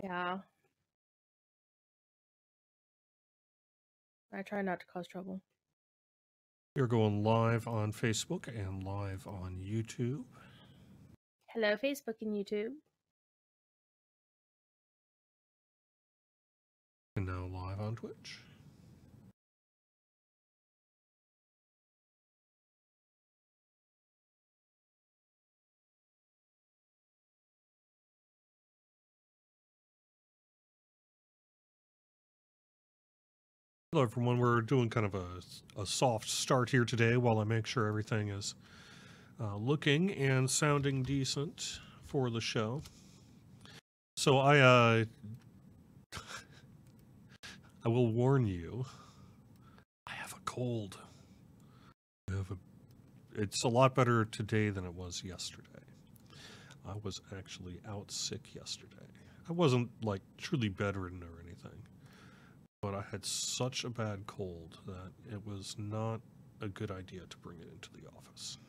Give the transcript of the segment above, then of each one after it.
Yeah, I try not to cause trouble. You're going live on Facebook and live on YouTube. Hello, Facebook and YouTube. And now live on Twitch. Hello, everyone. We're doing kind of a soft start here today while I make sure everything is looking and sounding decent for the show. So I will warn you, I have a cold. It's a lot better today than it was yesterday. I was actually out sick yesterday. I wasn't like truly bedridden or anything, but I had such a bad cold that it was not a good idea to bring it into the office.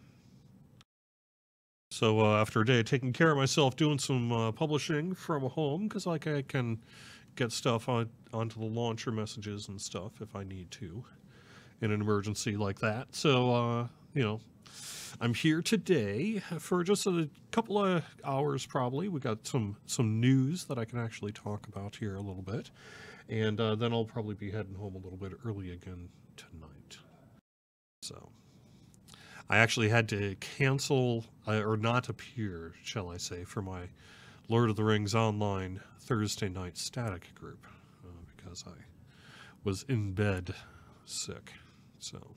So after a day of taking care of myself, doing some publishing from home, because like I can get stuff onto the launcher messages and stuff if I need to in an emergency like that. So, I'm here today for just a couple of hours probably. We got some news that I can actually talk about here a little bit. And then I'll probably be heading home a little bit early again tonight. So I actually had to cancel, or not appear, shall I say, for my Lord of the Rings Online Thursday night static group because I was in bed sick. So,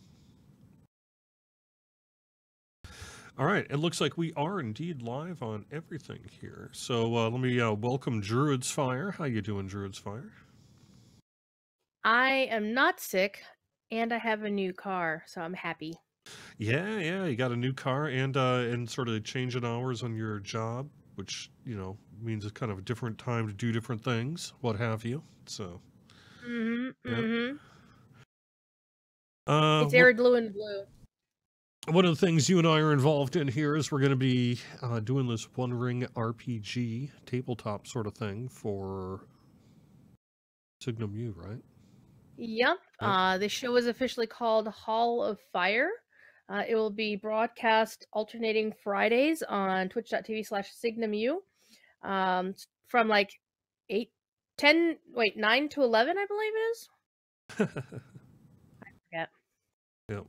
all right, it looks like we are indeed live on everything here. So let me welcome Druid's Fire. How you doing, Druid's Fire? I am not sick, and I have a new car, so I'm happy. Yeah, you got a new car and sort of change in hours on your job, which means it's kind of a different time to do different things, what have you. So yeah. It's What Arid Blue and Blue. one of the things you and I are involved in here is we're going to be doing this One Ring RPG tabletop sort of thing for Signum U, right? Yep. Yep. The show is officially called Hall of Fire. It will be broadcast alternating Fridays on twitch.tv/signumu from like 8, 10, wait, 9 to 11, I believe it is. Forget. Yep.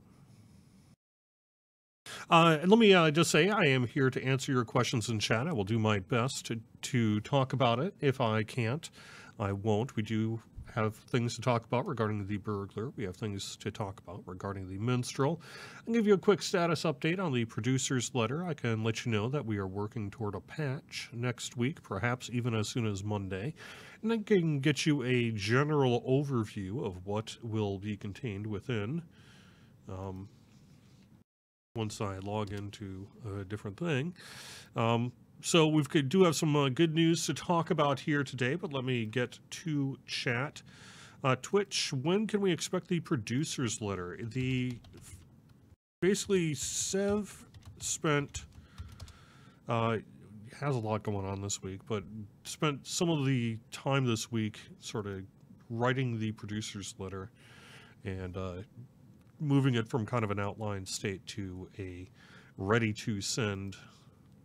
And let me just say, I am here to answer your questions in chat. I will do my best to talk about it. If I can't, I won't. We do have things to talk about regarding the burglar. We have things to talk about regarding the minstrel. I'll give you a quick status update on the producer's letter. I can let you know that we are working toward a patch next week, perhaps even as soon as Monday. And I can get you a general overview of what will be contained within. Once I log into a different thing. So we do have some good news to talk about here today, but let me get to chat. Twitch, when can we expect the producer's letter? Basically, Sev spent, has a lot going on this week, but spent some of the time this week sort of writing the producer's letter and moving it from kind of an outline state to a ready to send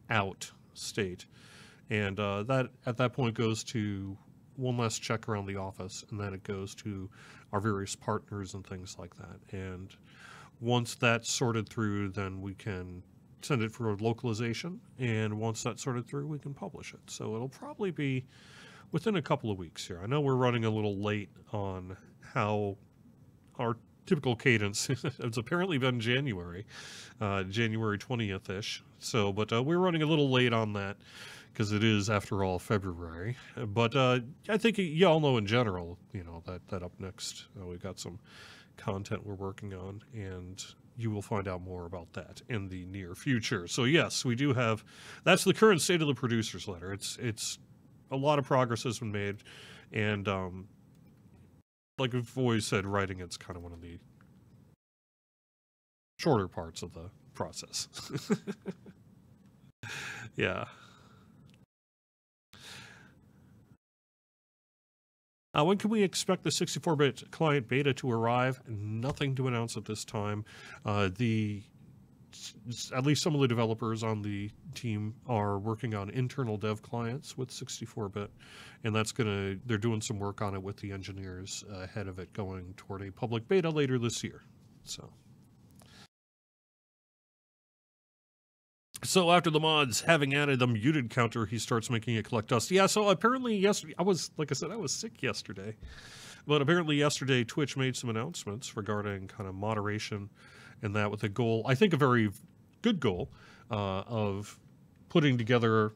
out state. And that at that point goes to one last check around the office, and then it goes to our various partners and things like that. And once that's sorted through, then we can send it for localization. And once that's sorted through, we can publish it. So it'll probably be within a couple of weeks here. I know we're running a little late on how our typical cadence. It's apparently been January 20th-ish. So, but we're running a little late on that because it is, after all, February. But I think y'all know in general, that up next, we've got some content we're working on, and you will find out more about that in the near future. So yes, we do have, that's the current state of the producer's letter. It's a lot of progress has been made, and like we've always said, writing it's kind of one of the shorter parts of the process. Yeah. When can we expect the 64-bit client beta to arrive? Nothing to announce at this time. At least some of the developers on the team are working on internal dev clients with 64-bit, and they're doing some work on it with the engineers ahead of it going toward a public beta later this year. So after the mods having added the muted counter, he starts making it collect dust. Yeah, so apparently yesterday, I was sick yesterday. But apparently yesterday, Twitch made some announcements regarding kind of moderation and that with a goal, I think a very good goal, of putting together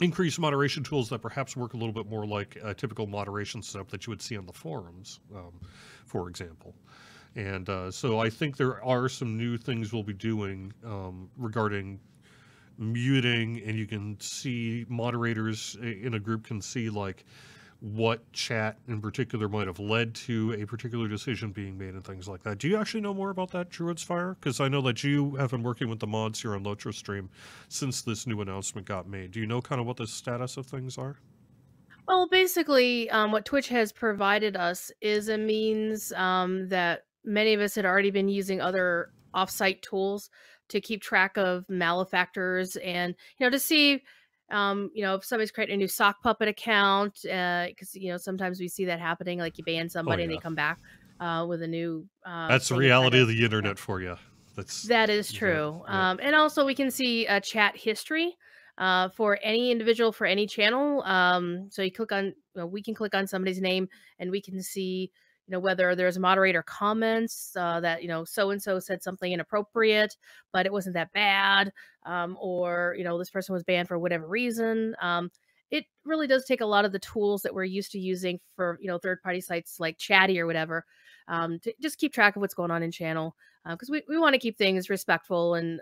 increased moderation tools that perhaps work a little bit more like a typical moderation setup that you would see on the forums, for example. And so I think there are some new things we'll be doing regarding muting, and you can see moderators in a group can see like what chat in particular might have led to a particular decision being made and things like that. Do you actually know more about that, Druid's Fire? Because I know that you have been working with the mods here on Lotro Stream since this new announcement got made. Do you know kind of what the status of things are? Well, basically, what Twitch has provided us is a means that many of us had already been using other offsite tools to keep track of malefactors and, to see, if somebody's creating a new sock puppet account, because, sometimes we see that happening, like you ban somebody and they come back with a new That's the thing reality of the internet for you. That is true. Yeah. And also we can see a chat history for any individual for any channel. So you click on, we can click on somebody's name and we can see, whether there's moderator comments that, so-and-so said something inappropriate, but it wasn't that bad. Or, this person was banned for whatever reason. It really does take a lot of the tools that we're used to using for, third-party sites like Chatty or whatever, to just keep track of what's going on in channel. Because we want to keep things respectful and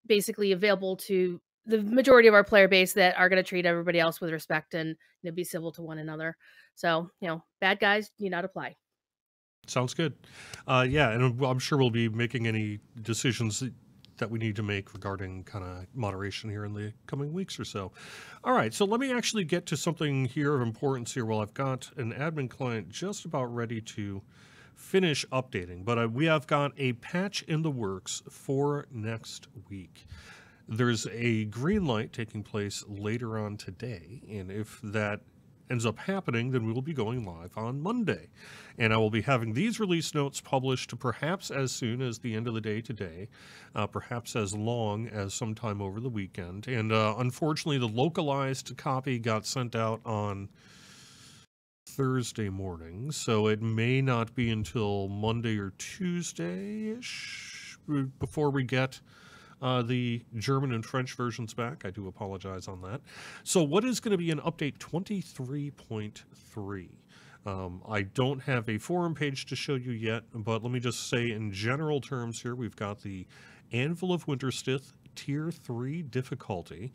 basically available to the majority of our player base that are going to treat everybody else with respect and be civil to one another. So, bad guys do not apply. Sounds good. Yeah, and I'm sure we'll be making any decisions that we need to make regarding kind of moderation here in the coming weeks or so. All right, so let me actually get to something here of importance here. Well, I've got an admin client just about ready to finish updating, but we have got a patch in the works for next week. There's a green light taking place later on today, and if that ends up happening, then we will be going live on Monday. And I will be having these release notes published perhaps as soon as the end of the day today, perhaps as long as sometime over the weekend. And unfortunately, the localized copy got sent out on Thursday morning, so it may not be until Monday or Tuesday-ish before we get the German and French versions back. I do apologize on that. So what is going to be an update 23.3? I don't have a forum page to show you yet, but let me just say in general terms here, we've got the Anvil of Winterstith Tier 3 difficulty.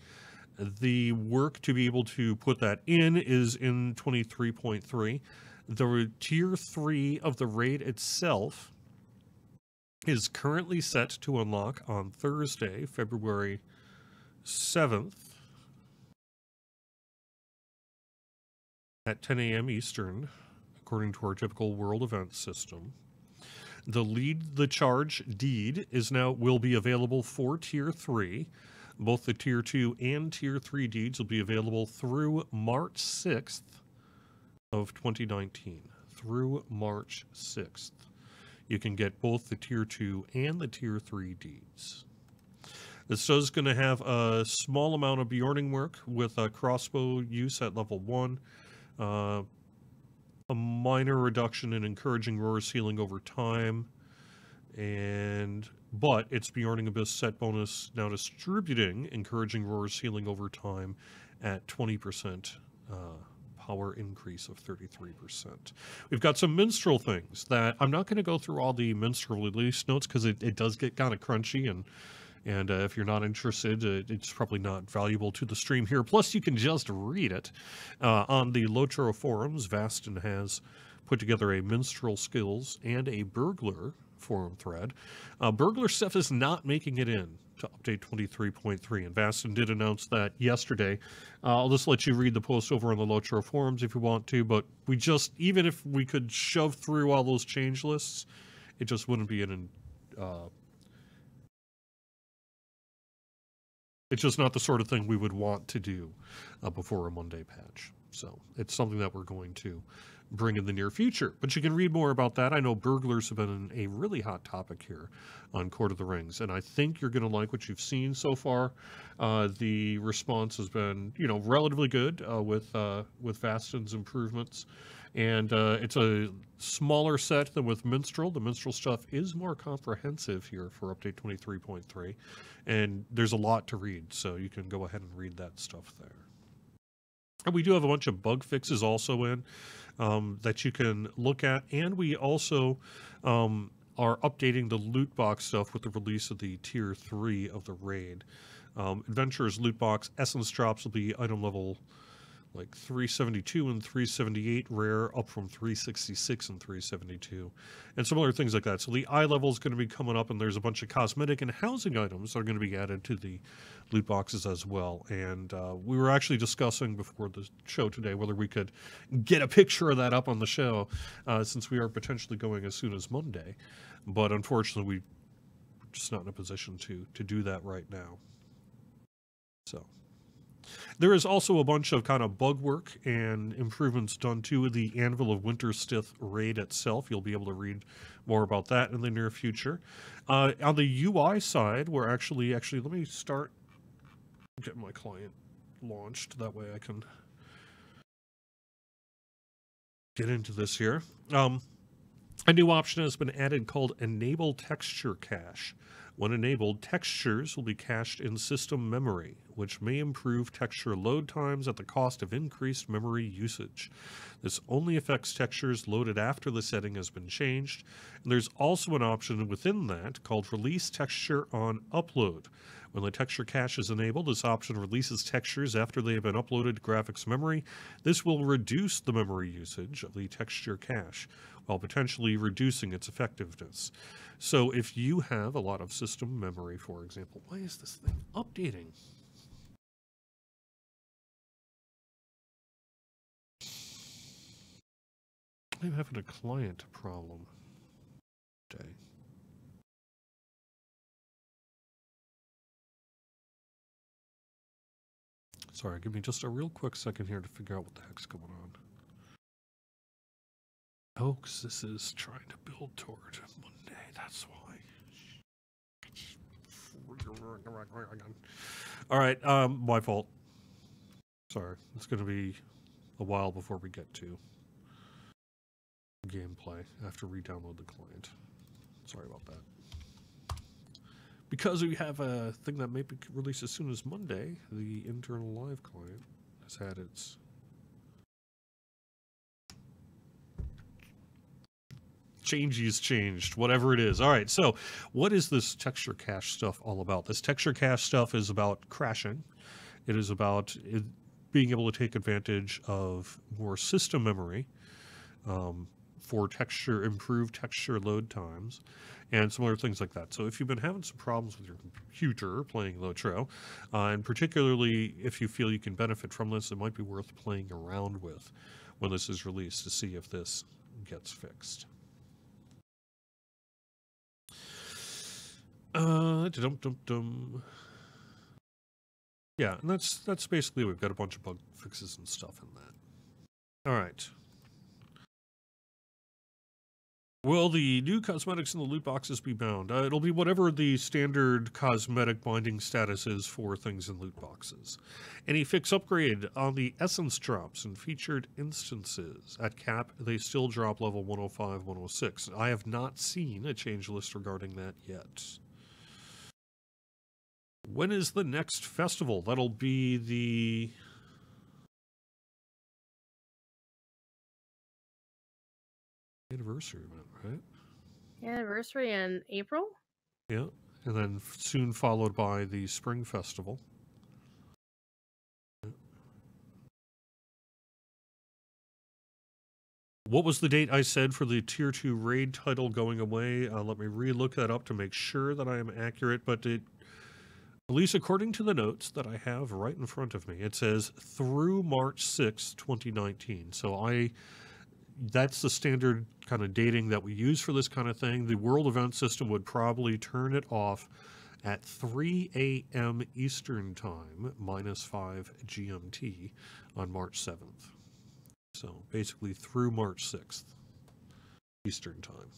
The work to be able to put that in is in 23.3. The Tier 3 of the raid itself is currently set to unlock on Thursday, February 7th at 10 a.m. Eastern, according to our typical world event system. The Lead the Charge deed will be available for Tier 3. Both the Tier 2 and Tier 3 deeds will be available through March 6th of 2019. Through March 6th. You can get both the Tier 2 and the Tier 3 deeds. This is going to have a small amount of Bjorning work with a crossbow use at level 1, a minor reduction in encouraging roars healing over time, but its Bjorning Abyss set bonus now distributing encouraging roars healing over time at 20%. Power increase of 33%. We've got some minstrel things that I'm not going to go through all the minstrel release notes because it does get kind of crunchy, and if you're not interested, it's probably not valuable to the stream here. Plus, you can just read it on the Lotro forums. Vastin has put together a minstrel skills and a burglar forum thread. Burglar stuff is not making it in to update 23.3, and Vastin did announce that yesterday. I'll just let you read the post over on the Lotro forums if you want to, but we just, even if we could shove through all those change lists, it just wouldn't be it's just not the sort of thing we would want to do before a Monday patch. So it's something that we're going to bring in the near future. But you can read more about that. I know burglars have been a really hot topic here on Court of the Rings, and I think you're going to like what you've seen so far. The response has been, relatively good with Vastin's improvements. And it's a smaller set than with Minstrel. The Minstrel stuff is more comprehensive here for update 23.3. And there's a lot to read, so you can go ahead and read that stuff there. And we do have a bunch of bug fixes also in that you can look at. And we also are updating the loot box stuff with the release of the Tier 3 of the raid. Adventurers loot box essence drops will be item level like 372 and 378 rare, up from 366 and 372, and some other things like that. So the eye level is going to be coming up, and there's a bunch of cosmetic and housing items that are going to be added to the loot boxes as well. And we were actually discussing before the show today whether we could get a picture of that up on the show, since we are potentially going as soon as Monday. But unfortunately, we're just not in a position to do that right now. So there is also a bunch of kind of bug work and improvements done to the Anvil of Winterstith raid itself. You'll be able to read more about that in the near future. On the UI side, we're actually, let me start getting my client launched. That way I can get into this here. A new option has been added called Enable Texture Cache. When enabled, textures will be cached in system memory, which may improve texture load times at the cost of increased memory usage. This only affects textures loaded after the setting has been changed, and there's also an option within that called Release Texture on Upload. When the texture cache is enabled, this option releases textures after they have been uploaded to graphics memory. This will reduce the memory usage of the texture cache, while potentially reducing its effectiveness. So if you have a lot of system memory, for example, why is this thing updating? I'm having a client problem today. Sorry, give me just a real quick second here to figure out what the heck's going on. Oh, because this is trying to build toward Monday, that's why. All right, my fault. Sorry, it's going to be a while before we get to gameplay. I have to re-download the client. Sorry about that. Because we have a thing that may be released as soon as Monday, the internal live client has had its changed, whatever it is. All right, so what is this texture cache stuff all about? This texture cache stuff is about crashing. It is about being able to take advantage of more system memory for improved texture load times, and some other things like that. So if you've been having some problems with your computer playing Lotro, and particularly if you feel you can benefit from this, it might be worth playing around with when this is released to see if this gets fixed. Yeah, and that's basically, we've got a bunch of bug fixes and stuff in that. All right. Will the new cosmetics in the loot boxes be bound? It'll be whatever the standard cosmetic binding status is for things in loot boxes. Any fix upgrade on the essence drops and featured instances. At cap, they still drop level 105, 106. I have not seen a change list regarding that yet. When is the next festival? That'll be the anniversary event, right? Anniversary in April? Yeah, and then soon followed by the spring festival. What was the date I said for the Tier 2 raid title going away? Let me re-look that up to make sure that I am accurate, but at least according to the notes that I have right in front of me, it says through March 6, 2019. So that's the standard kind of dating that we use for this kind of thing. The World Event System would probably turn it off at 3 a.m. Eastern Time, -5 GMT, on March 7th. So basically through March 6th, Eastern Time.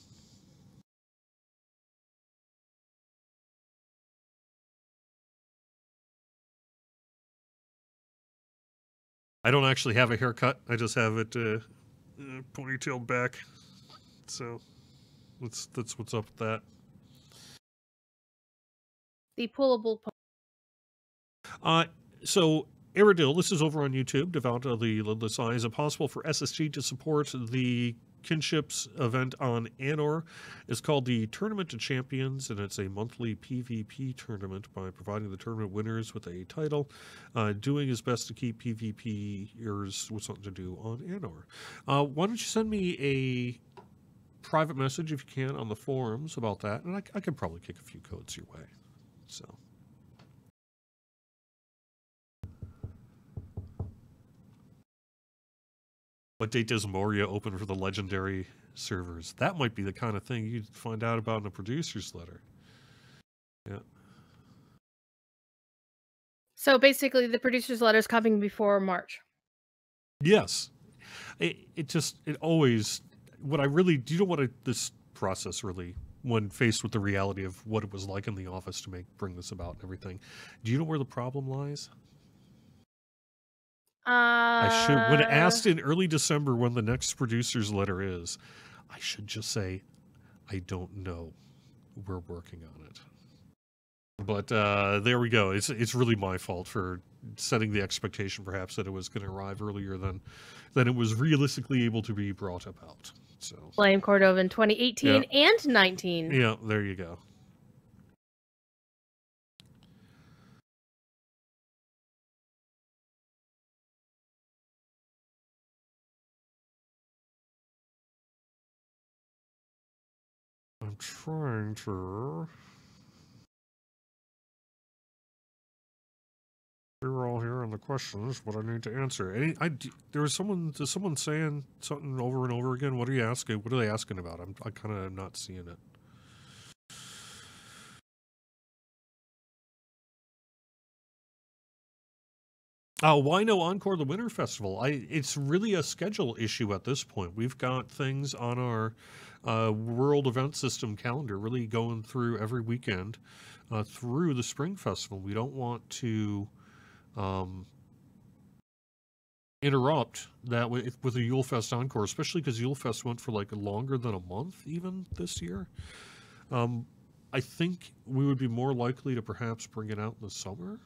I don't actually have a haircut. I just have it ponytailed back. So that's what's up with that. The pullable. So Aerodil, this is over on YouTube. Devout of the Lidless Eye. Is it possible for SSG to support the Kinships event on Anor? It's called the Tournament of Champions, and it's a monthly PvP tournament by providing the tournament winners with a title, doing his best to keep PvPers with something to do on Anor. Why don't you send me a private message if you can on the forums about that, and I could probably kick a few codes your way. So. What date does Moria open for the legendary servers? That might be the kind of thing you'd find out about in a producer's letter. Yeah. So basically, the producer's letter is coming before March. Yes. It always, what I really, do you know what this process really, when faced with the reality of what it was like in the office to bring this about and everything, do you know where the problem lies? When asked in early December when the next producer's letter is, I should just say, I don't know. We're working on it. But there we go. It's really my fault for setting the expectation, perhaps, that it was going to arrive earlier than it was realistically able to be brought about. So Blame Cordova in 2018 and 19. Yeah, there you go. I'm trying to. We were all here on the questions, what I need to answer. There was someone saying something over and over again. What are you asking? What are they asking about? I kind of am not seeing it. Why no Encore the Winter Festival? It's really a schedule issue at this point. We've got things on our World Event System calendar really going through every weekend through the Spring Festival. We don't want to interrupt that with a Yulefest Encore, especially because Yulefest went for like longer than a month even this year. I think we would be more likely to perhaps bring it out in the summer.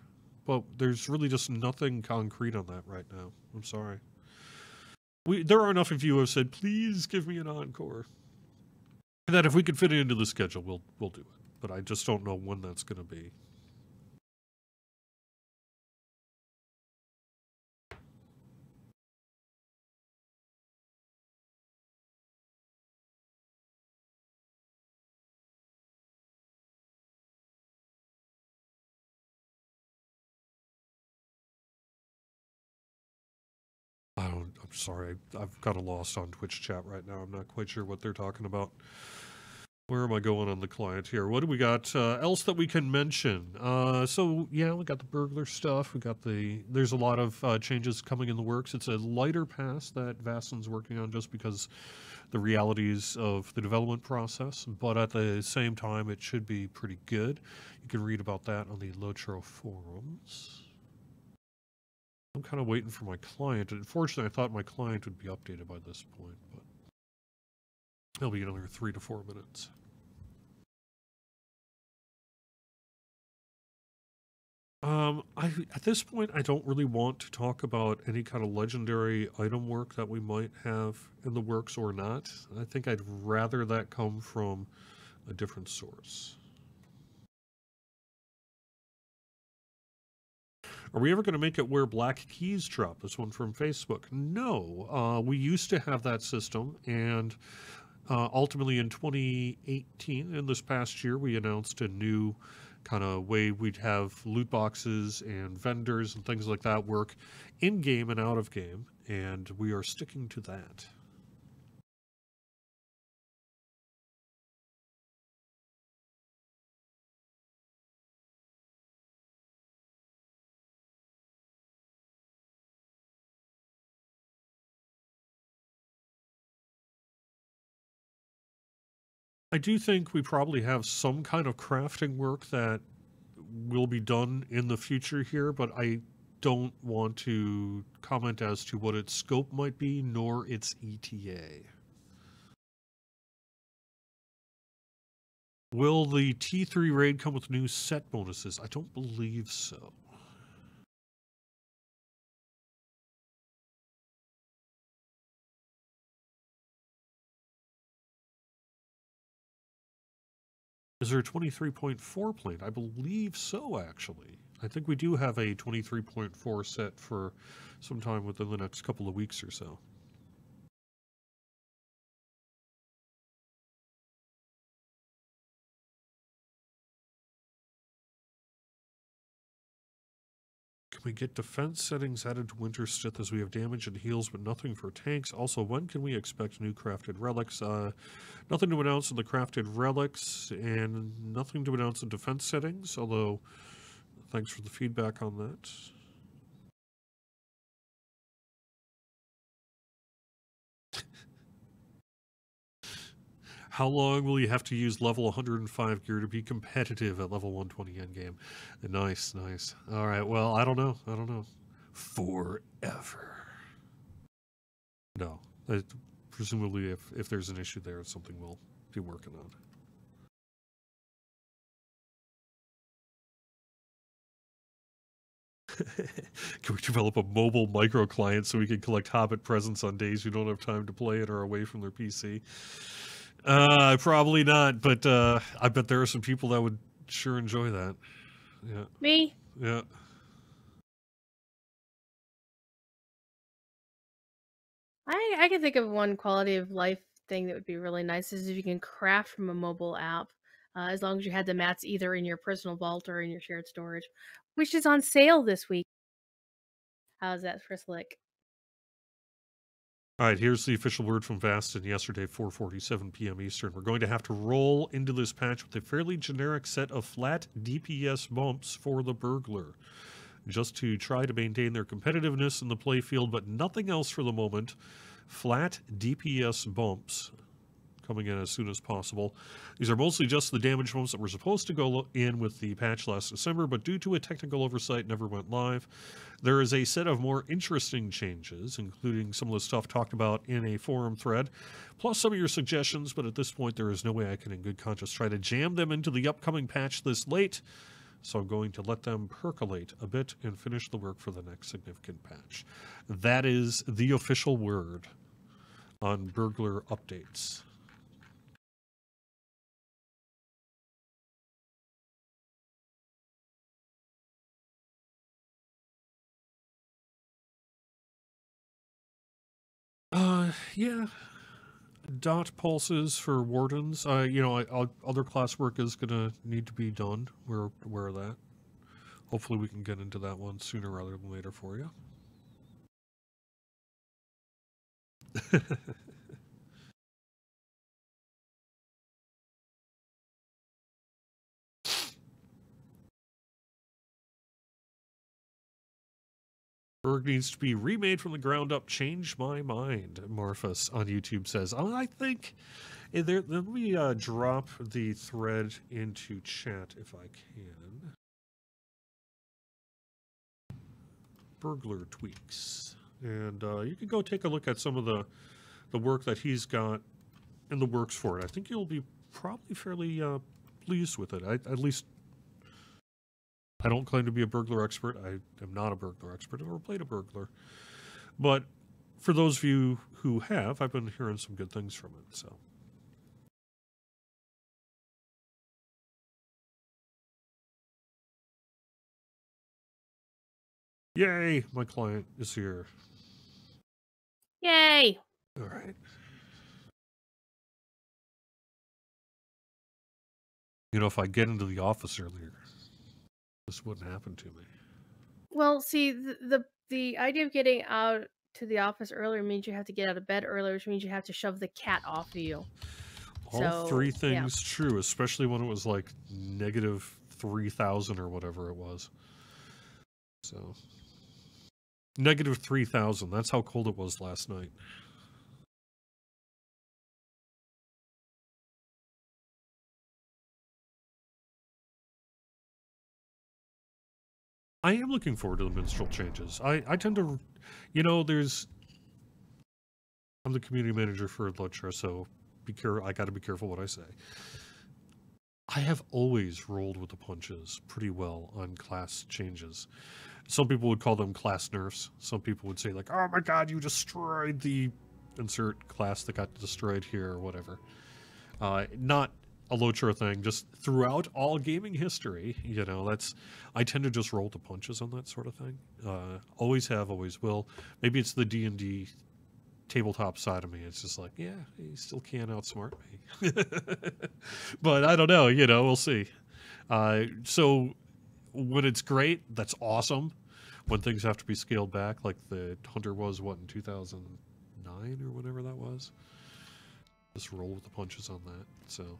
But there's really just nothing concrete on that right now. I'm sorry. There are enough of you who have said, please give me an encore. And that if we could fit it into the schedule, we'll do it. But I just don't know when that's going to be. I'm sorry. I've got a lost on Twitch chat right now. I'm not quite sure what they're talking about. Where am I going on the client here? What do we got else that we can mention? So, yeah, we got the burglar stuff. We got there's a lot of changes coming in the works. It's a lighter pass that Vastin's working on just because the realities of the development process. But at the same time, it should be pretty good. You can read about that on the Lotro forums. I'm kind of waiting for my client. Unfortunately, I thought my client would be updated by this point, but it'll be another 3 to 4 minutes. At this point, I don't really want to talk about any kind of legendary item work that we might have in the works or not. I think I'd rather that come from a different source. Are we ever going to make it where black keys drop? This one from Facebook. No. We used to have that system, and ultimately in 2018, in this past year, we announced a new kind of way we'd have loot boxes and vendors and things like that work in game and out of game, and we are sticking to that. I do think we probably have some kind of crafting work that will be done in the future here, but I don't want to comment as to what its scope might be, nor its ETA. Will the T3 raid come with new set bonuses? I don't believe so. Is there a 23.4 planned? I believe so, actually. I think we do have a 23.4 set for sometime within the next couple of weeks or so. Can we get defense settings added to Winterstith as we have damage and heals, but nothing for tanks? Also, when can we expect new crafted relics? Nothing to announce in the crafted relics, and nothing to announce in defense settings, although thanks for the feedback on that. How long will you have to use level 105 gear to be competitive at level 120 endgame? Nice, nice. All right, well, I don't know. Forever. No. Presumably, if there's an issue there, it's something we'll be working on. Can we develop a mobile micro client so we can collect Hobbit presents on days we don't have time to play it or are away from their PC? Probably not, but I bet there are some people that would sure enjoy that. Yeah. Me? Yeah. I can think of one quality of life thing that would be really nice is if you can craft from a mobile app, as long as you had the mats either in your personal vault or in your shared storage, which is on sale this week. How's that for slick? All right, here's the official word from Vastin yesterday, 4:47 p.m. Eastern. We're going to have to roll into this patch with a fairly generic set of flat DPS bumps for the burglar, just to try to maintain their competitiveness in the playfield, but nothing else for the moment. Flat DPS bumps coming in as soon as possible. These are mostly just the damage bumps that were supposed to go in with the patch last December, but due to a technical oversight, never went live. There is a set of more interesting changes, including some of the stuff talked about in a forum thread, plus some of your suggestions, but at this point there is no way I can in good conscience try to jam them into the upcoming patch this late, so I'm going to let them percolate a bit and finish the work for the next significant patch. That is the official word on burglar updates. Yeah. Dot pulses for wardens. Other class work is going to need to be done. We're aware of that. Hopefully we can get into that one sooner rather than later for you. Berg needs to be remade from the ground up. Change my mind, Morphus on YouTube says. I think let me drop the thread into chat if I can. Burglar tweaks. And you can go take a look at some of the work that he's got in the works for it. I think you'll be probably fairly pleased with it. At least I don't claim to be a burglar expert. I am not a burglar expert. I've never played a burglar. But for those of you who have, I've been hearing some good things from it. So. Yay! My client is here. Yay! All right. You know, if I get into the office earlier, this wouldn't happen to me. Well, see, the idea of getting out to the office earlier means you have to get out of bed earlier, which means you have to shove the cat off of you. All three So, yeah. things true, especially when it was like negative 3,000 or whatever it was. So, negative 3,000. That's how cold it was last night. I am looking forward to the minstrel changes. I tend to, you know, I'm the community manager for Lutra, so I got to be careful what I say. I have always rolled with the punches pretty well on class changes. Some people would call them class nerfs. Some people would say like, oh my god, you destroyed the insert class that got destroyed here or whatever. Not a Lutra thing, just throughout all gaming history, you know, I tend to just roll the punches on that sort of thing. Always have, always will. Maybe it's the D&D tabletop side of me. It's just like, yeah, you still can't outsmart me. But I don't know, you know, we'll see. So when it's great, that's awesome. When things have to be scaled back, like the Hunter was, what, in 2009 or whatever that was? Just roll with the punches on that, so...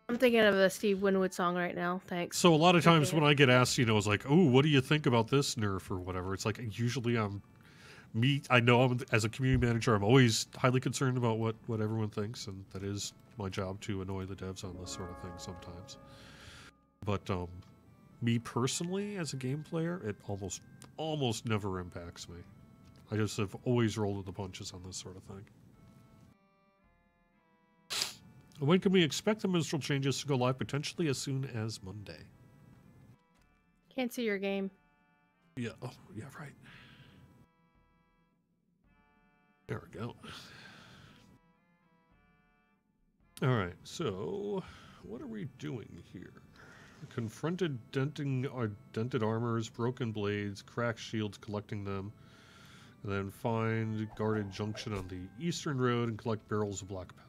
I'm thinking of the Steve Winwood song right now. Thanks. So a lot of times when I get asked, you know, it's like, oh, what do you think about this nerf or whatever? It's like, usually I know as a community manager, I'm always highly concerned about what everyone thinks, and that is my job to annoy the devs on this sort of thing sometimes. But me personally, as a game player, it almost never impacts me. I just have always rolled with the punches on this sort of thing. When can we expect the minstrel changes to go live? Potentially as soon as Monday. Can't see your game. Yeah, oh, yeah, right. There we go. All right, so what are we doing here? Confronted dented armors, broken blades, cracked shields, collecting them. And then find guarded junction on the eastern road and collect barrels of black powder.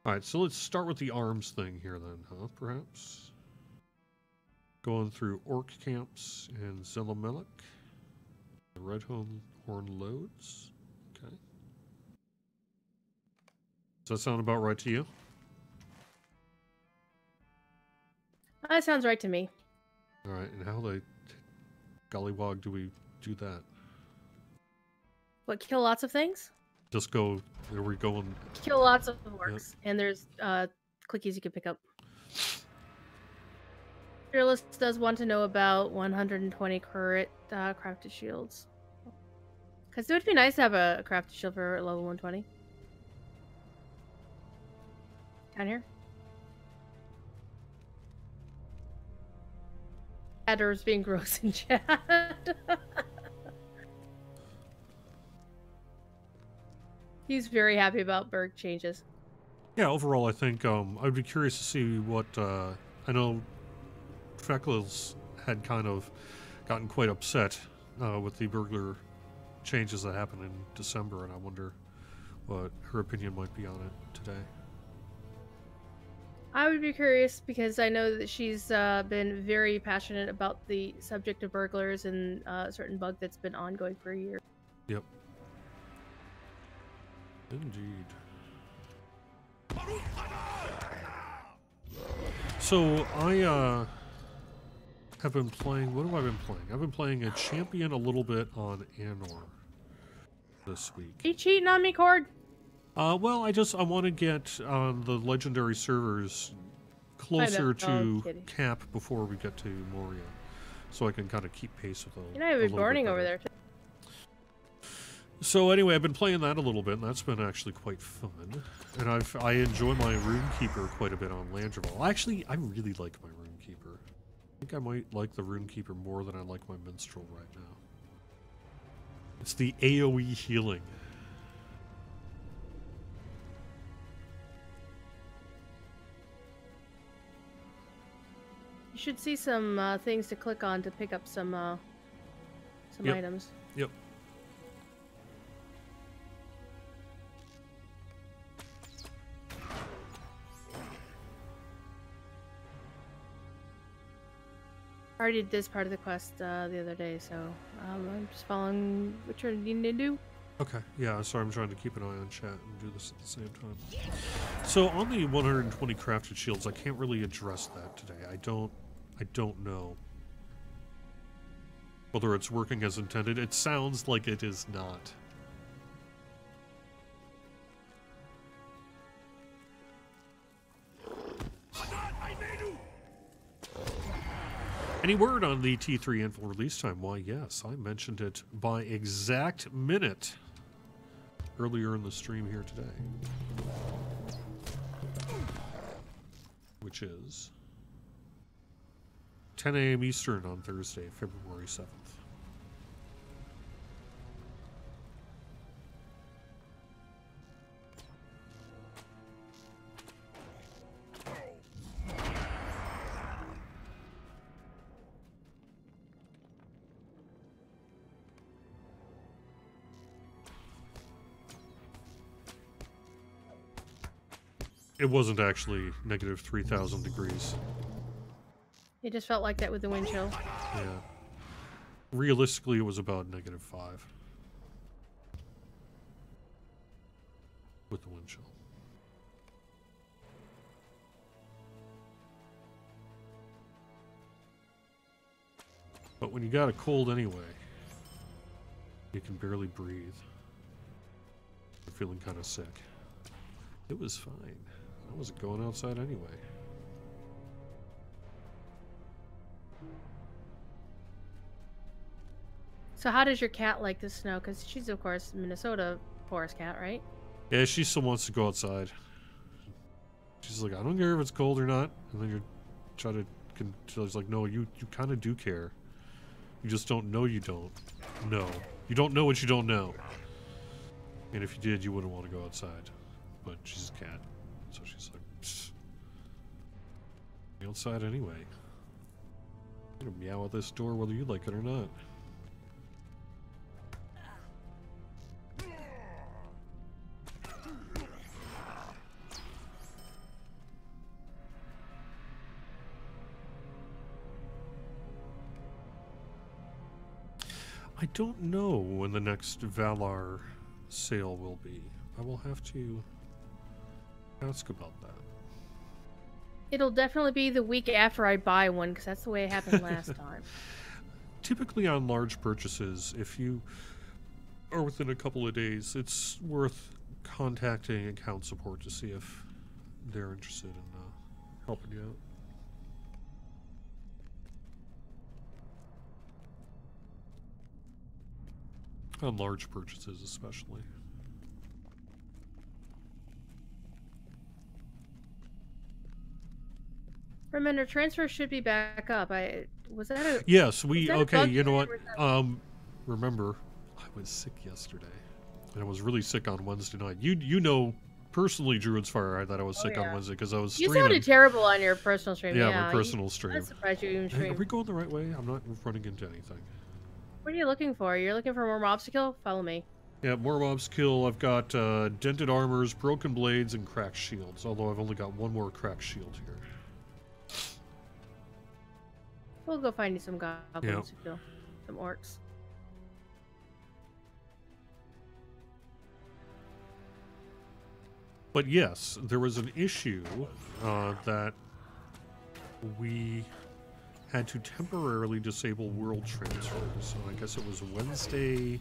Alright, so let's start with the arms thing here then, huh, perhaps? Going through orc camps and Zelamelik. The Red Horn loads. Okay. Does that sound about right to you? That sounds right to me. Alright, and how the gollywog do we do that? What, kill lots of things? Just go, are we going? Kill lots of orcs, yep. And there's clickies you can pick up. Fearless does want to know about 120 current crafted shields. Because it would be nice to have a crafted shield for level 120. Down here. Adder's being gross in chat. He's very happy about Berg changes. Yeah, overall, I think I'd be curious to see what I know. Freckles had kind of gotten quite upset with the burglar changes that happened in December, and I wonder what her opinion might be on it today. I would be curious because I know that she's been very passionate about the subject of burglars and a certain bug that's been ongoing for a year. Yep. Indeed. So I have been playing. What have I been playing? I've been playing a champion a little bit on Anor this week. Are you cheating on me, Cord? Well, I want to get on the legendary servers closer to Cap before we get to Moria, so I can kind of keep pace with them. You know, I've been burning over there too. So anyway, I've been playing that a little bit, and that's been actually quite fun. And I enjoy my Runekeeper quite a bit on Landreval. Actually, I really like my Runekeeper. I think I might like the Runekeeper more than I like my Minstrel right now. It's the AoE healing. You should see some things to click on to pick up some some Yep. items. Yep. I already did this part of the quest the other day, so I'm just following what you're needing to do. Okay, yeah, sorry, I'm trying to keep an eye on chat and do this at the same time. So on the 120 crafted shields, I can't really address that today. I don't know whether it's working as intended. It sounds like it is not. Any word on the T3 info release time? Why, yes, I mentioned it by exact minute earlier in the stream here today, which is 10 a.m. Eastern on Thursday, February 7th. It wasn't actually negative 3,000 degrees. It just felt like that with the wind chill. Yeah. Realistically, it was about negative 5. With the wind chill. But when you got a cold anyway, you can barely breathe. You're feeling kind of sick. It was fine. I wasn't going outside anyway. So how does your cat like the snow? Because she's, of course, Minnesota forest cat, right? Yeah, she still wants to go outside. She's like, I don't care if it's cold or not. And then you're trying to... She's like, no, you kind of do care. You just don't know you don't. No. You don't know what you don't know. And if you did, you wouldn't want to go outside. But she's a cat. So she's like, psst. Be outside anyway. I'm gonna meow at this door whether you like it or not. I don't know when the next Valar sale will be. I will have to ask about that. It'll definitely be the week after I buy one, because that's the way it happened last time. Typically on large purchases, if you are within a couple of days, it's worth contacting account support to see if they're interested in helping you out. On large purchases, especially. Remember, transfer should be back up. Was that a... Yes, we... that a Okay, bug you know what? or Remember, I was sick yesterday. And I was really sick on Wednesday night. You know, personally, Druid's Fire, that I was sick on Wednesday because I was You streaming. sounded terrible on your personal stream. Yeah, Yeah, my personal stream. I'm surprised you even Hey, are streamed. we going the right way? I'm not running into anything. What are you looking for? You're looking for more mobs to kill? Follow me. Yeah, more mobs kill. I've got dented armors, broken blades, and cracked shields. Although I've only got one more cracked shield here. We'll go find you some goblins to kill. Some orcs. But yes, there was an issue that we had to temporarily disable world transfers. So I guess it was Wednesday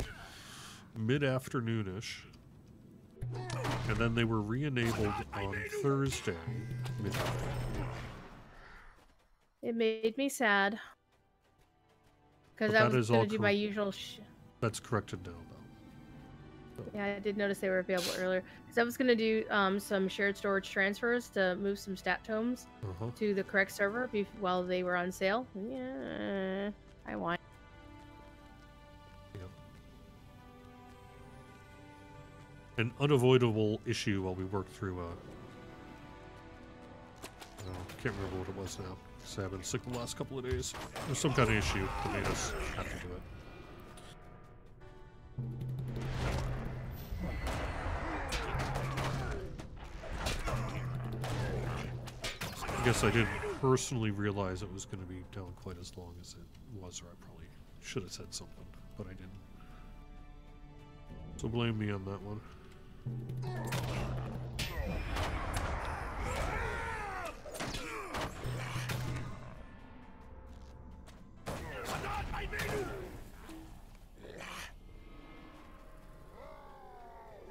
mid-afternoonish. And then they were re-enabled on Thursday mid-afternoon. It made me sad. Because But I that was is going all to do my usual... That's corrected now, though. Yeah, I did notice they were available earlier. Because I was going to do some shared storage transfers to move some stat tomes to the correct server while they were on sale. Yeah, I want. Yep. An unavoidable issue while we work through can't remember what it was now. Because I've been sick the last couple of days. There's some kind of issue that made us have to do it. guess I didn't personally realize it was going to be down quite as long as it was, or I probably should have said something, but I didn't. So blame me on that one.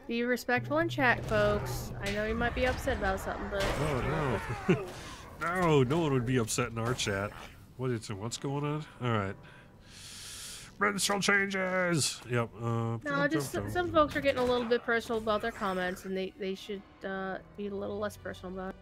Be respectful in chat, folks. I know you might be upset about something, but... Oh, no. No, no one would be upset in our chat. What's going on? Alright. Minstrel changes! Yep. No, just some folks are getting a little bit personal about their comments, and they should be a little less personal about it.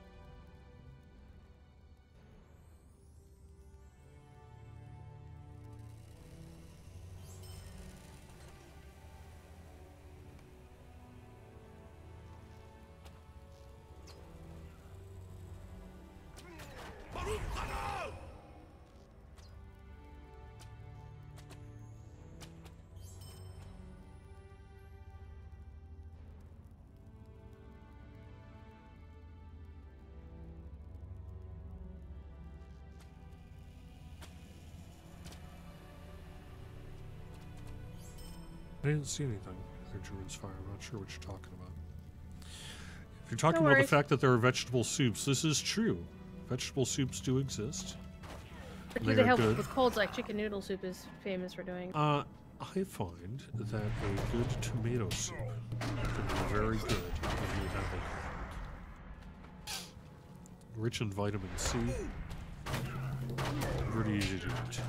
I didn't see anything. Druid's Fire. I'm not sure what you're talking about. If you're talking about the fact that there are vegetable soups, this is true. Vegetable soups do exist. But do they help with colds like chicken noodle soup is famous for doing? I find that a good tomato soup can be very good when you have a cold. Rich in vitamin C. Pretty easy to eat.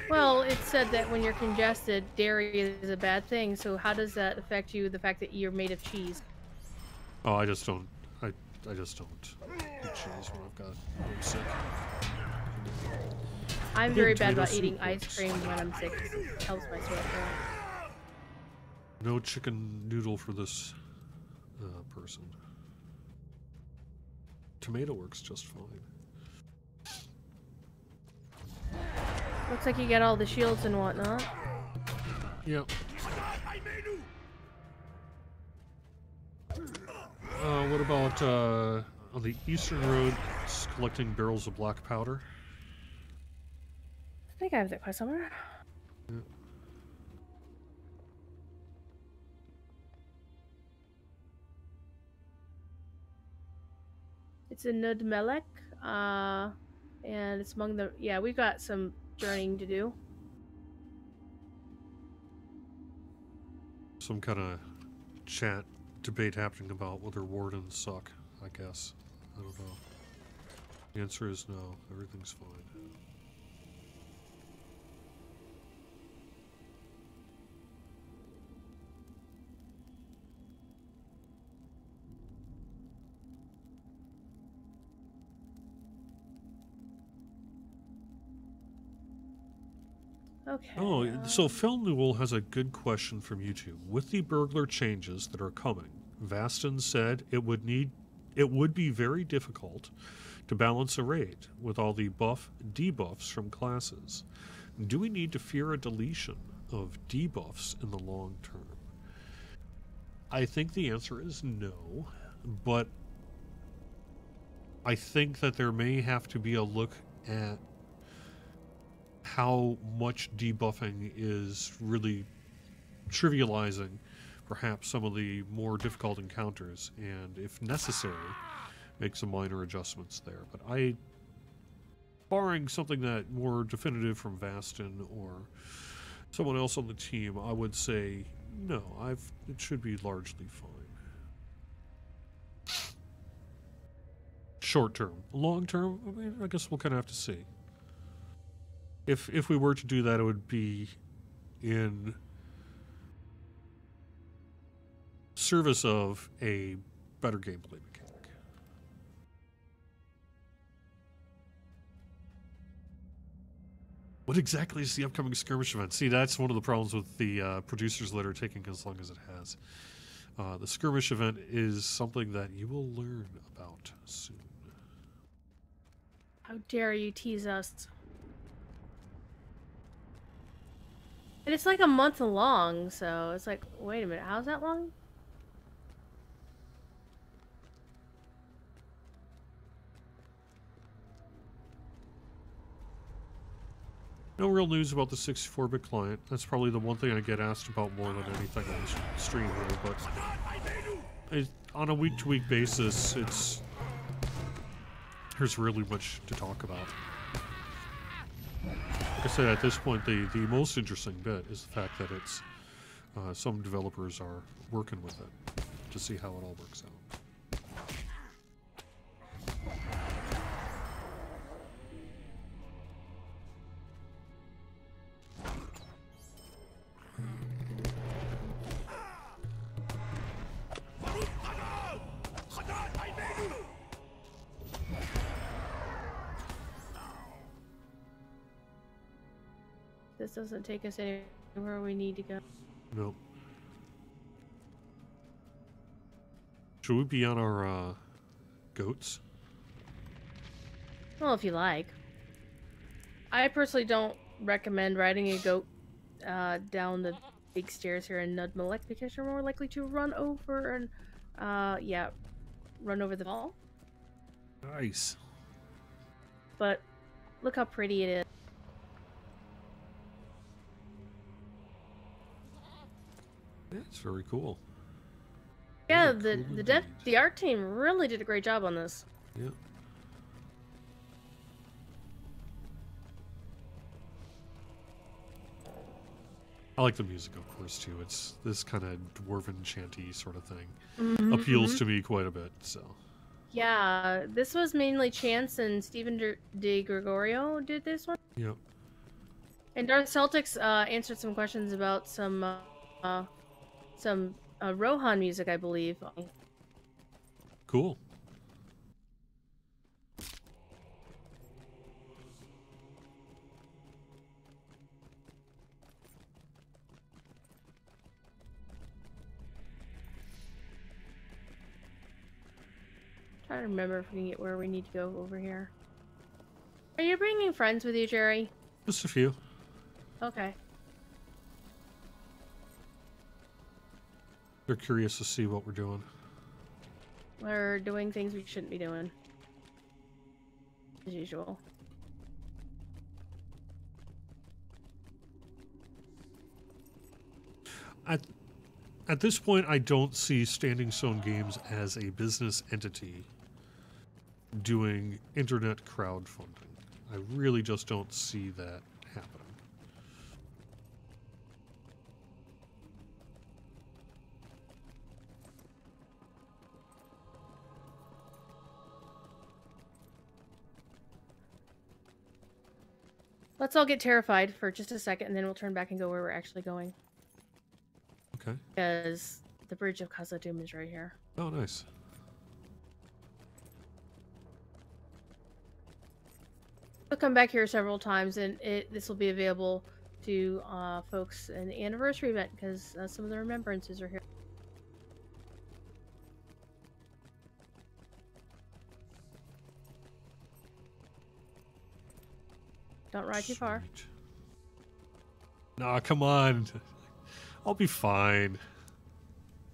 Well, it's said that when you're congested, dairy is a bad thing, so how does that affect you, the fact that you're made of cheese? Oh, I just don't. I just don't eat cheese when I'm sick. I'm very bad about eating ice cream when I'm sick. It helps my sore throat. No chicken noodle for this person. Tomato works just fine. Looks like you get all the shields and whatnot. Yep. What about on the eastern road, collecting barrels of black powder? I think I have that quest somewhere. Yeah. It's in Nudmelek, and it's among the... Yeah, we've got some journeying to do. Some kind of chat debate happening about whether wardens suck, I guess. I don't know. The answer is no. Everything's fine. Okay. Oh, so Felnewell has a good question from YouTube. With the burglar changes that are coming, Vastin said it would be very difficult to balance a raid with all the debuffs from classes. Do we need to fear a deletion of debuffs in the long term? I think the answer is no, but I think that there may have to be a look at how much debuffing is really trivializing perhaps some of the more difficult encounters, and if necessary, make some minor adjustments there. But barring something that more definitive from Vastin or someone else on the team, I would say no, it should be largely fine. Short term. Long term, I mean, I guess we'll kind of have to see. If we were to do that, it would be in service of a better gameplay mechanic. What exactly is the upcoming skirmish event? See, that's one of the problems with the producer's letter taking as long as it has. The skirmish event is something that you will learn about soon. How dare you tease us? And it's like a month long, so it's like, wait a minute, how's that long? No real news about the 64-bit client. That's probably the one thing I get asked about more than anything on this stream here, but on a week-to-week basis, there's really much to talk about. Like I said, at this point, the most interesting bit is the fact that it's some developers are working with it to see how it all works out. This doesn't take us anywhere we need to go. Nope. Should we be on our goats? Well, if you like. I personally don't recommend riding a goat down the big stairs here in Nudmalek because you're more likely to run over and, yeah, run over the wall. Nice. But look how pretty it is. Yeah, it's very cool. Yeah, Very cool the art team really did a great job on this. Yeah. I like the music, of course, too. It's this kind of dwarven chanty sort of thing. Appeals to me quite a bit, so. Yeah, this was mainly Chance and Stephen De Gregorio did this one. Yep. And Darth Celtics answered some questions about some Rohan music, I believe. Cool. Trying to remember if we can get where we need to go over here. Are you bringing friends with you, Jerry? Just a few. Okay. They're curious to see what we're doing. We're doing things we shouldn't be doing. As usual. At this point, I don't see Standing Stone Games as a business entity doing internet crowdfunding. I really just don't see that happening. Let's all get terrified for just a second, and then we'll turn back and go where we're actually going. Okay. Because the Bridge of Khazad-dûm is right here. Oh, nice. We'll come back here several times, and this will be available to folks in the anniversary event, because some of the remembrances are here. Don't ride too far. Sweet. Nah, come on. I'll be fine.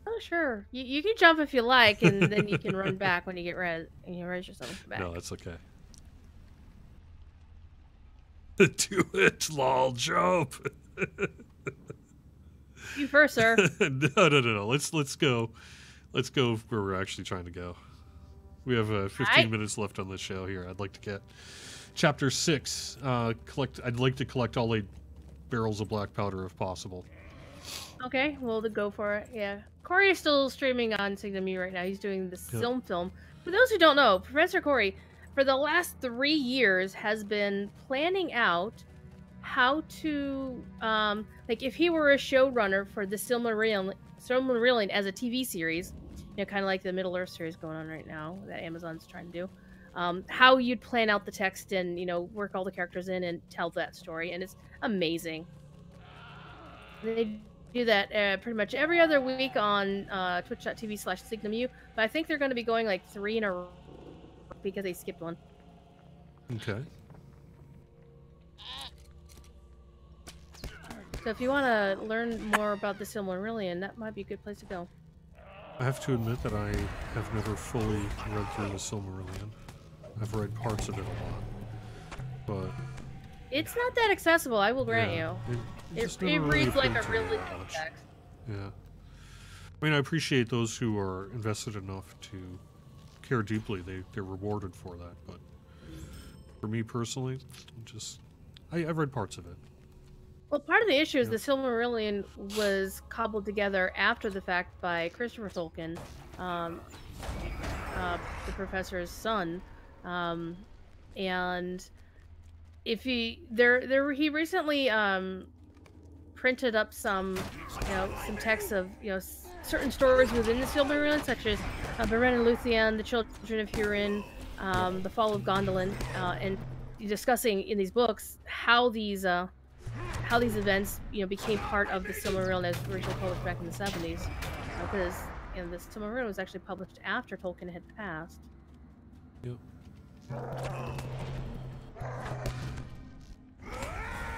Oh, sure. You can jump if you like, and then you can run back when you get res and you raise yourself back. No, that's okay. Do it, lol, jump. You first, sir. No. Let's go. Let's go where we're actually trying to go. We have 15 minutes left on this show here. I'd like to get Chapter 6. I'd like to collect all 8 barrels of black powder if possible. Okay, well, go for it. Yeah, Corey is still streaming on Signum right now. He's doing the film. For those who don't know, Professor Corey, for the last 3 years, has been planning out how to, like, if he were a showrunner for the Silmarillion as a TV series, you know, kind of like the Middle Earth series going on right now that Amazon's trying to do. How you'd plan out the text and, you know, work all the characters in and tell that story, and it's amazing. They do that pretty much every other week on twitch.tv/SignumU, but I think they're going to be going like 3 in a row because they skipped one. Okay. So if you want to learn more about the Silmarillion, that might be a good place to go. I have to admit that I have never fully read through the Silmarillion. I've read parts of it a lot, but It's not that accessible, I will grant Yeah, you. it just It never really reads like a appealed to really me good that much. text. Yeah. I mean, I appreciate those who are invested enough to care deeply. They're rewarded for that. But for me personally, I've read parts of it. Well, part of the issue is Yep. the Silmarillion was cobbled together after the fact by Christopher Tolkien, um, the professor's son, and if he recently printed up some some texts of certain stories within the Silmarillion, such as Beren and Luthien, the Children of Hurin, the Fall of Gondolin, and discussing in these books how these events became part of the Silmarillion as originally published back in the 70s, because the Silmarillion was actually published after Tolkien had passed. Yep.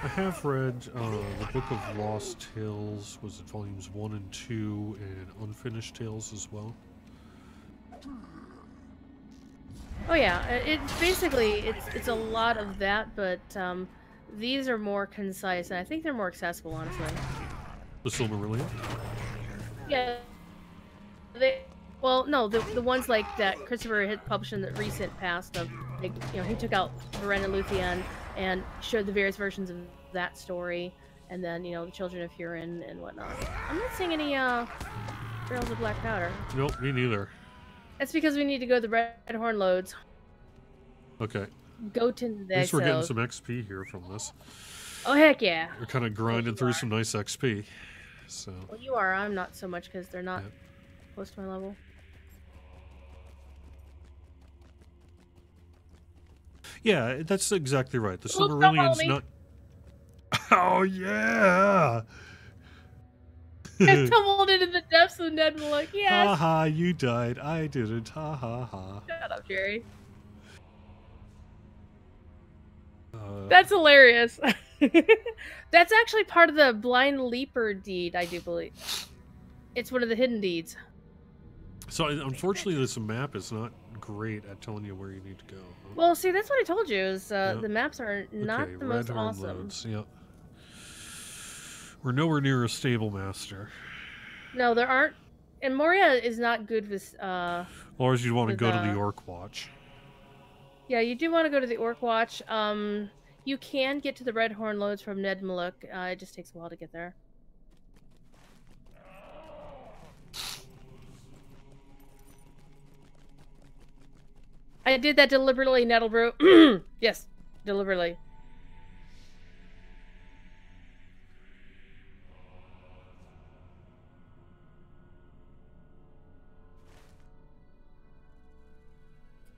I have read the Book of Lost Tales, was it volumes 1 and 2, and Unfinished Tales as well. Oh yeah, it's basically it's a lot of that, but these are more concise, and I think they're more accessible, honestly. The Silmarillion? Yeah, well, no, the ones like that Christopher had published in the recent past of, like, he took out Beren and Luthien and showed the various versions of that story, and then, the Children of Hurin and whatnot. I'm not seeing any, barrels of black powder. Nope, me neither. That's because we need to go to the Redhorn Lodes. Okay. Go to the At least we're getting some XP here from this. Oh, heck yeah. We're kind of grinding through some nice XP, so... Well, you are. I'm not so much, because they're not close to my level. Yeah, that's exactly right. The Silmarillion's not... Oh, yeah! I tumbled into the depths of Ned Maluk. Yes! Haha, you died. I didn't. Ha ha ha. Shut up, Jerry. That's hilarious. That's actually part of the Blind Leaper deed, I do believe. It's one of the hidden deeds. So, unfortunately, this map is not great at telling you where you need to go. Huh? Well, see, that's what I told you, is the maps are not the most awesome. Loads. Yep. We're nowhere near a stable master. No, there aren't. And Moria is not good with... or as you want to go to the Orc Watch. Yeah, you do want to go to the Orc Watch. You can get to the Redhorn Lodes from Ned Maluk. It just takes a while to get there. I did that deliberately, Nettlebrew. Yes, deliberately.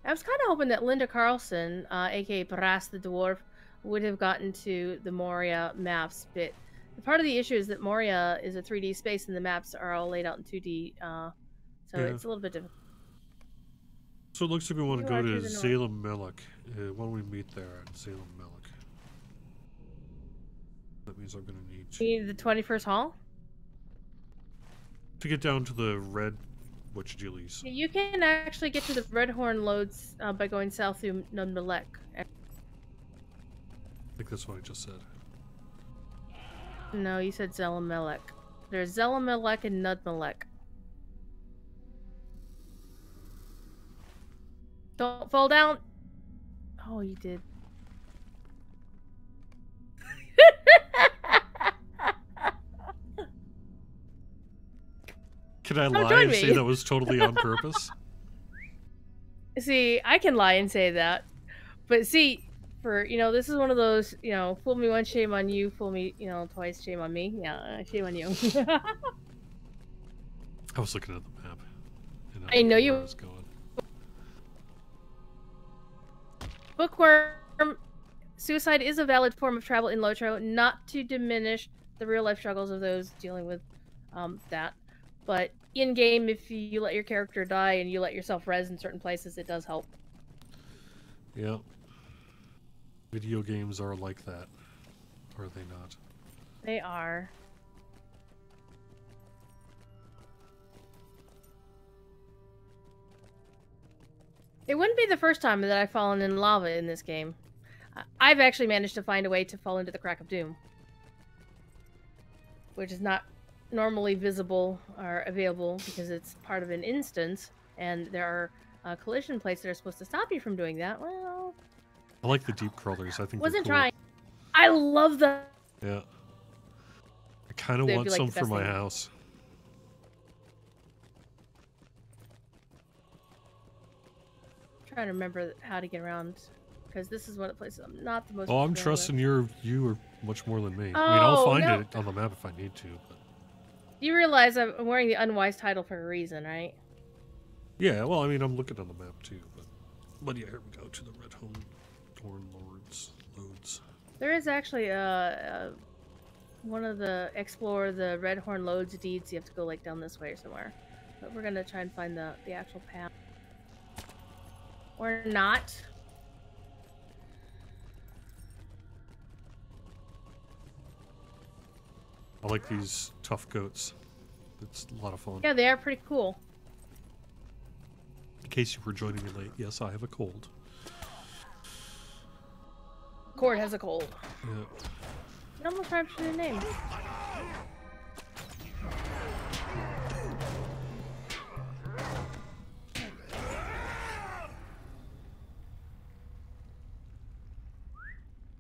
I was kind of hoping that Linda Carlson, aka Brass the Dwarf, would have gotten to the Moria maps, but part of the issue is that Moria is a 3D space and the maps are all laid out in 2D, so it's a little bit difficult. So it looks like we want to go to Zalem Melek. Why don't we meet there at Zalem Melek? That means I'm going to need to... You need the 21st Hall? To get down to the red Witch-Dealies. You can actually get to the Redhorn Lodes by going south through Ned Maluk. I think that's what I just said. No, you said Zalem Melek. There's Zalem Melek and Ned Maluk. Don't fall down. Oh, you did. Can I lie and say that was totally on purpose? See, I can lie and say that. But see, for, this is one of those, fool me once, shame on you. Fool me, twice, shame on me. Yeah, shame on you. I was looking at the map. I know you... was going. Bookworm, suicide is a valid form of travel in Lotro, not to diminish the real-life struggles of those dealing with that. But in-game, if you let your character die and you let yourself res in certain places, it does help. Yeah. Video games are like that. Are they not? They are. It wouldn't be the first time that I've fallen in lava in this game. I've actually managed to find a way to fall into the Crack of Doom, which is not normally visible or available because it's part of an instance, and there are collision plates that are supposed to stop you from doing that. Well, I like the deep crawlers. I think wasn't they're cool. trying. I love them. Yeah. I kind of They'd want be, like, some the for best my thing. house. I'm trying to remember how to get around, because this is one of the places I'm not the most. Oh, I'm familiar trusting you are much more than me. I mean, Oh, I'll find no. it on the map if I need to. But... You realize I'm wearing the unwise title for a reason, right? Yeah, well, I mean, I'm looking on the map too. But yeah, here we go to the Red Horn Loads. There is actually one of the explore the Red Horn Loads deeds. You have to go like down this way or somewhere. But we're gonna try and find the actual path. Or not. I like these tough goats. It's a lot of fun. Yeah, they are pretty cool. In case you were joining me late, yes, I have a cold. Cord has a cold. Yeah. It almost rhymes with your name.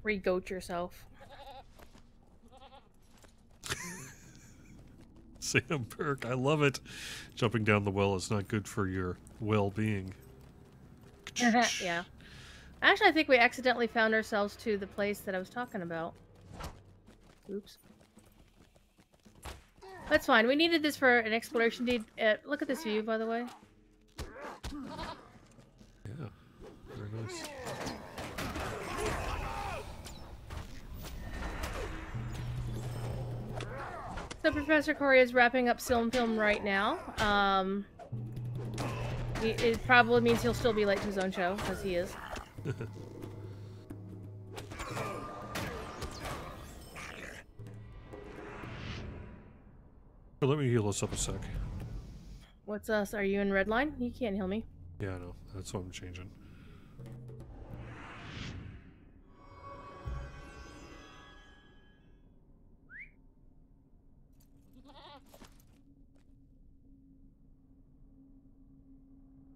Re-goat yourself. Sam Burke, I love it. Jumping down the well is not good for your well-being. Yeah. Actually, I think we accidentally found ourselves to the place that I was talking about. Oops. That's fine. We needed this for an exploration deed. Look at this view, by the way. Yeah, very nice. So Professor Corey is wrapping up Film right now. It probably means he'll still be late to his own show, because he is. Let me heal us up a sec. What's us? Are you in red line? You can't heal me. Yeah, I know. That's what I'm changing.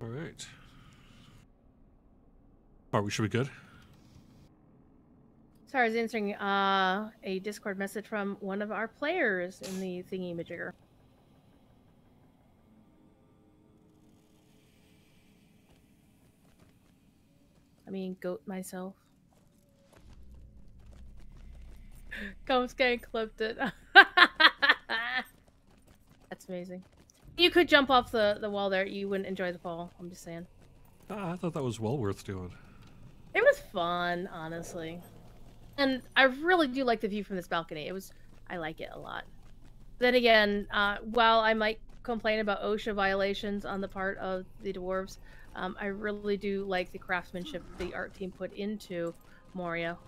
Alright. Alright, we should be good. Sorry, I was answering a Discord message from one of our players in the thingy-majigger. I mean, goat myself. Ghost getting clipped it. That's amazing. You could jump off the wall there. You wouldn't enjoy the fall. I'm just saying. I thought that was well worth doing. It was fun, honestly. And I really do like the view from this balcony. I like it a lot. Then again, while I might complain about OSHA violations on the part of the dwarves, I really do like the craftsmanship the art team put into Moria.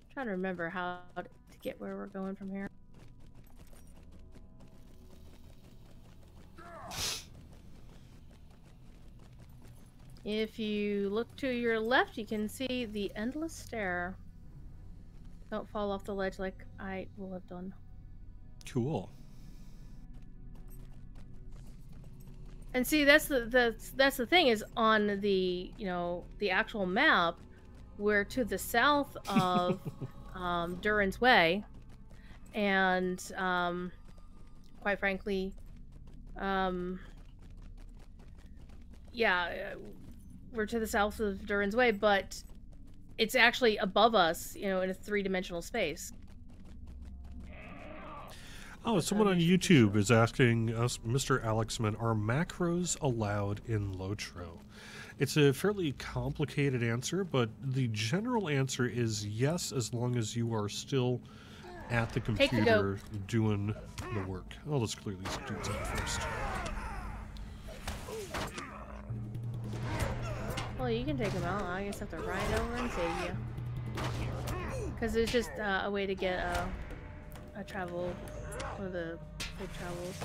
I'm trying to remember how to get where we're going from here. If you look to your left, you can see the endless stair. Don't fall off the ledge like I will have done. Cool. And see, that's the thing is on the the actual map, we're to the south of Durin's Way, and quite frankly, yeah, we're to the south of Durin's Way, but it's actually above us, in a three-dimensional space. Oh, someone on YouTube is asking us, Mr. Alexman, are macros allowed in Lotro? It's a fairly complicated answer, but the general answer is yes, as long as you are still at the computer doing the work. Oh, let's clear these dudes out first. Well, you can take them out. I guess I have to ride over and save you. Because it's just a way to get a travel, one of the It travels.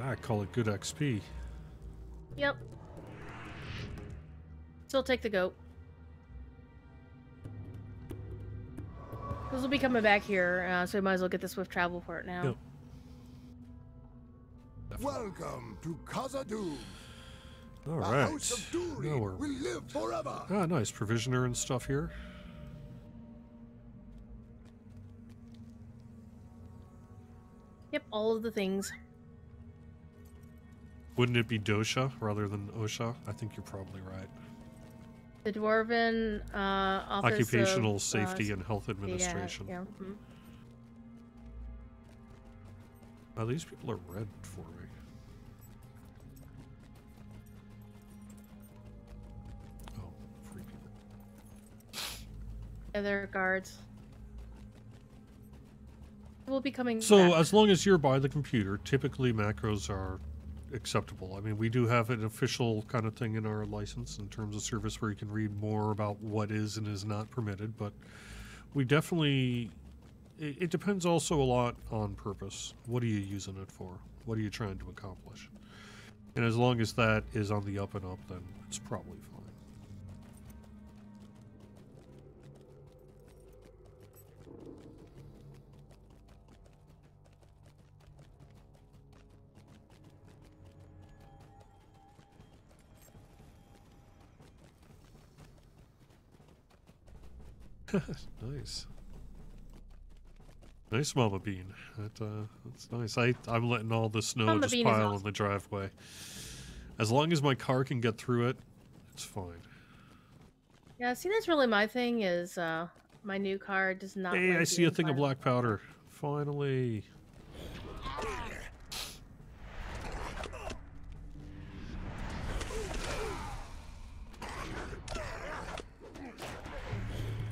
I call it good XP. Yep. Still take the goat. Because we'll be coming back here, so we might as well get the swift travel for it now. Yep. Welcome to Khazad-dûm. All The right. House of Durin Now will live forever. Ah, nice provisioner and stuff here. Yep, all of the things. Wouldn't it be Dosha rather than Osha? I think you're probably right. The Dwarven Office Occupational of, Safety and Health Administration. Yeah. These people are red for me. Oh, free people. Yeah, they're guards. We'll be coming So back. as long as you're by the computer, typically macros are acceptable. I mean, we do have an official kind of thing in our license in terms of service where you can read more about what is and is not permitted, but we definitely, it depends also a lot on purpose. What are you using it for? What are you trying to accomplish? And as long as that is on the up and up, then it's probably fine. Nice. Nice, Mama Bean. That's nice. I'm letting all the snow Mama just Bean is pile in awesome. the driveway. As long as my car can get through it, it's fine. Yeah, see, that's really my thing. Is my new car does not. Hey, like I see a being thing of pilot. black powder. Finally.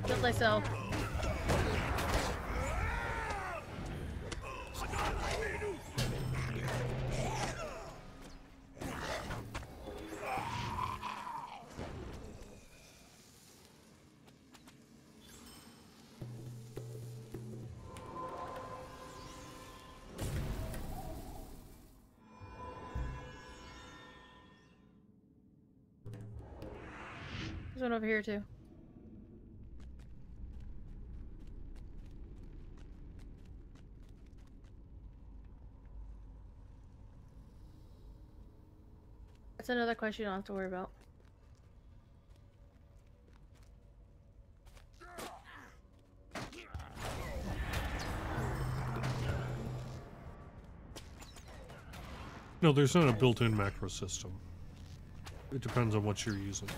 Killed myself. There's one over here too. That's another question you don't have to worry about. No, there's not a built-in macro system. It depends on what you're using.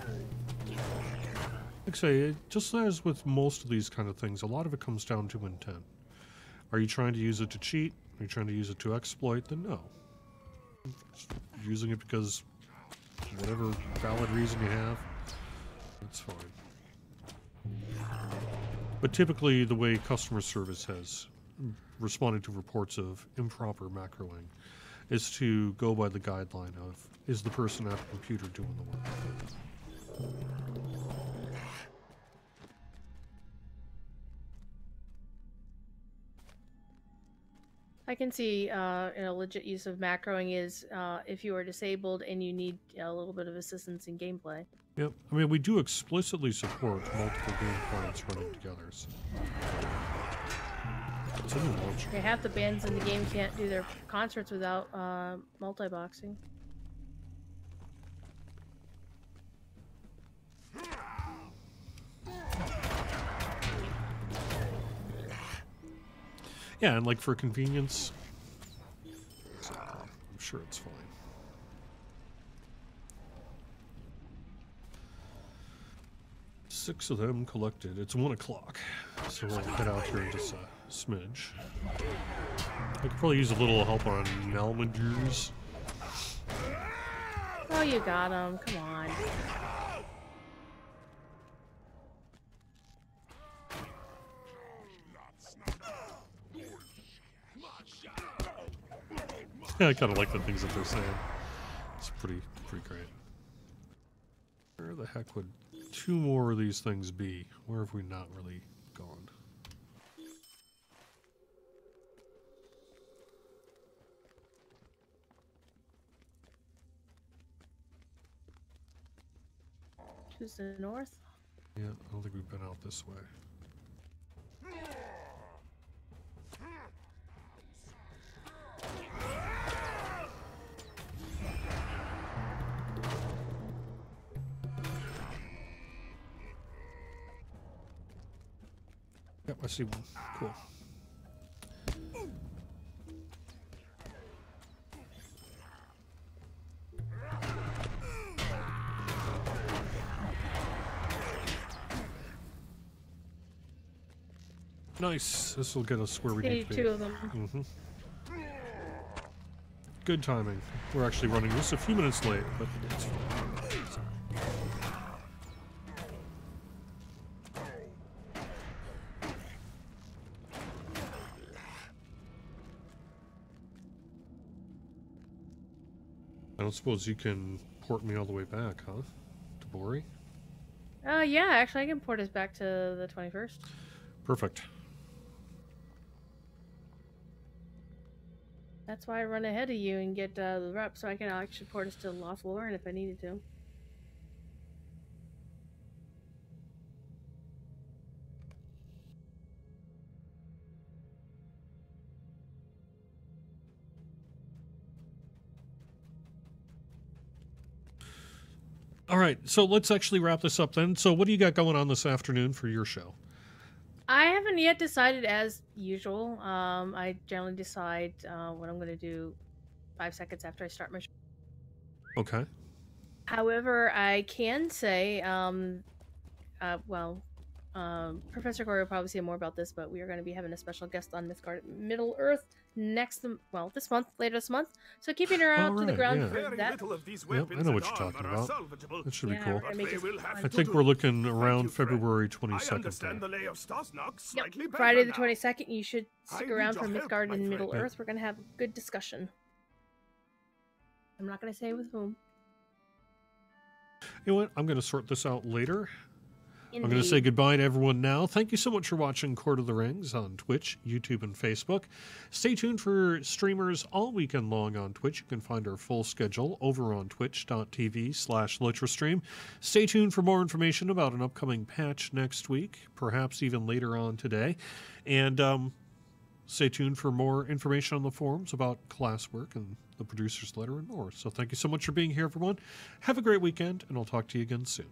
Like I say, just as with most of these kind of things, a lot of it comes down to intent. Are you trying to use it to cheat? Are you trying to use it to exploit? Then no. You're using it because whatever valid reason you have, that's fine. But typically the way customer service has responded to reports of improper macroing is to go by the guideline of, is the person at the computer doing the work? I can see a legit use of macroing is if you are disabled and you need a little bit of assistance in gameplay. Yep. I mean, we do explicitly support multiple game clients running together. So. It's in the launcher. Yeah, half the bands in the game can't do their concerts without multi-boxing. Yeah, and like for convenience, I'm sure it's fine. Six of them collected. It's 1 o'clock, so we'll head out here in just a smidge. I could probably use a little help on Nalmanjurs. Oh, you got him. Come on. Yeah, I kind of like the things that they're saying. It's pretty great. Where the heck would 2 more of these things be? Where have we not really gone? Who's the north? Yeah, I don't think we've been out this way. Yep, I see one. Cool. Nice. This will get us where we need to be. 82 of them. Mm-hmm. Good timing. We're actually running this a few minutes late, but it's fine. Sorry. I don't suppose you can port me all the way back, huh? To Bori? Yeah, actually, I can port us back to the 21st. Perfect. That's why I run ahead of you and get the rep, so I can actually port us to Lothlorien if I needed to. All right, so let's actually wrap this up then. So what do you got going on this afternoon for your show? I haven't yet decided as usual. I generally decide what I'm going to do 5 seconds after I start my show. Okay. However, I can say, Professor Corey will probably say more about this, but we are going to be having a special guest on Mythgard Middle Earth this month, later this month. So keeping her out to the ground yeah. for Very that. little of these Yep, I weapons know what and you're talking armor are about. salvageable, That should be Yeah, cool. we're gonna make but it they will fun. have I to think do. we're looking Thank around you, friend. February I 22nd. understand There. the lay of Stasnok Yep, slightly better Friday the now. 22nd. You should I stick need around your for help, Mythgard my in Middle friend. Earth. We're going to have a good discussion. I'm not going to say with whom. You know what? I'm going to sort this out later. I'm going to Indeed. say goodbye to everyone now. Thank you so much for watching Court of the Rings on Twitch, YouTube, and Facebook. Stay tuned for streamers all weekend long on Twitch. You can find our full schedule over on twitch.tv/LitraStream. Stay tuned for more information about an upcoming patch next week, perhaps even later on today. And stay tuned for more information on the forums about classwork and the producer's letter and more. So thank you so much for being here, everyone. Have a great weekend, and I'll talk to you again soon.